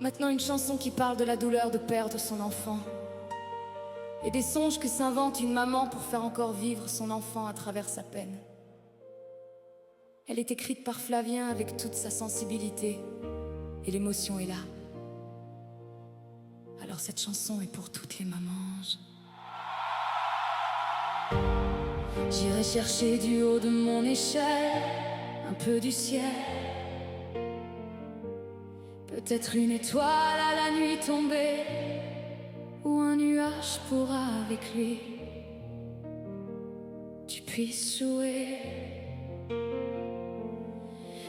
Maintenant une chanson qui parle de la douleur de perdre son enfant et des songes que s'invente une maman pour faire encore vivre son enfant à travers sa peine. Elle est écrite par Flavien avec toute sa sensibilité et l'émotion est là. Alors cette chanson est pour toutes les mamans. J'irai chercher du haut de mon échelle un peu du ciel, peut-être une étoile à la nuit tombée, ou un nuage pourra avec lui tu puisses jouer.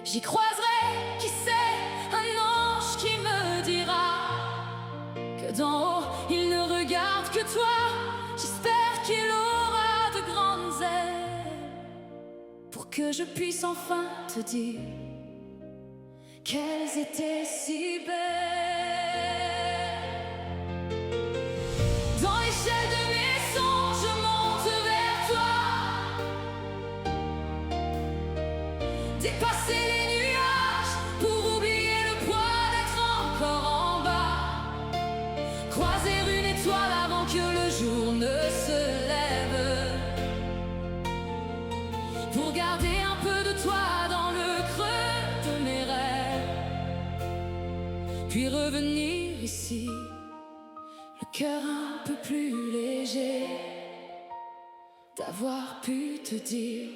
J'y croiserai, qui sait, un ange qui me dira que d'en haut il ne regarde que toi. J'espère qu'il aura de grandes ailes pour que je puisse enfin te dire qu'elles étaient si belles. Dans l'échelle de mes songes, je monte vers toi, dépasser les nuages pour oublier le poids d'être encore en bas, croiser une étoile avant que le jour ne se lève, pour garder un peu de toi dans le creux de mes rêves, puis revenir ici, le cœur un peu plus léger, d'avoir pu te dire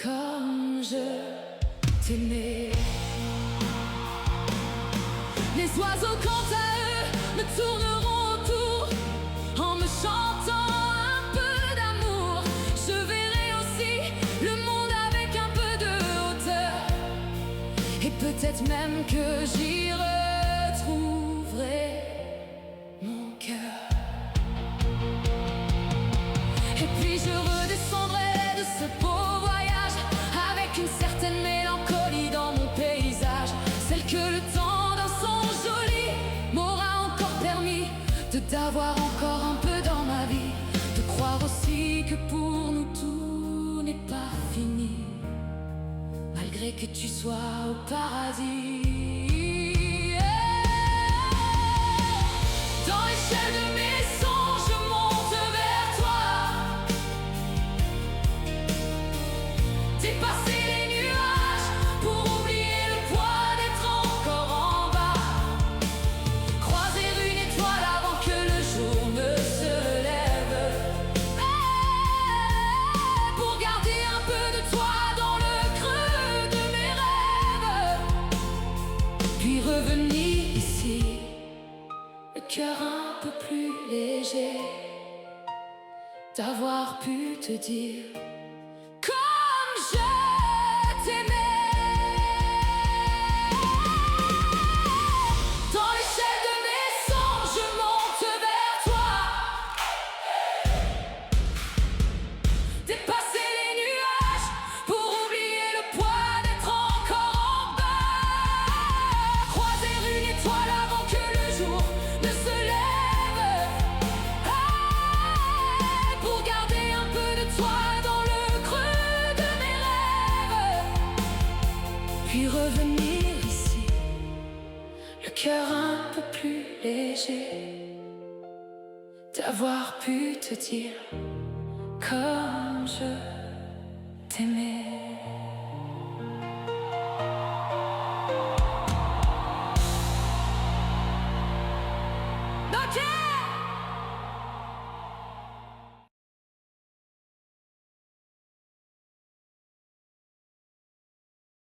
comme je t'aimais. Les oiseaux quant à eux me tourneront autour en me chantant un peu d'amour. Je verrai aussi le monde avec un peu de hauteur, et peut-être même que j'y retrouverai mon cœur. Et puis je redescendrai de ce beau voyage avec une certaine mélancolie dans mon paysage, celle que le temps d'un son joli m'aura encore permis d'avoir encore un peu dans ma vie, de croire aussi que pour nous tout n'est pas fini, malgré que tu sois au paradis. Dans l'échelle de mes songes, je monte vers toi, dépasser les nuages pour oublier le poids d'être encore en bas, croiser une étoile avant que le jour ne se lève, pour garder un peu de toi dans le creux de mes rêves, puis revenir ici, le cœur un peu plus léger, d'avoir pu te dire comme je t'aimais. Dans l'échelle de mes songes, je monte vers toi, dépasser les nuages pour oublier le poids d'être encore en bas, croiser une étoile avant que le jour ne se lève, pour garder un peu de toi dans le creux de mes rêves, puis revenir ici, le cœur un peu plus léger, d'avoir pu te dire comme je t'aimais. Ok.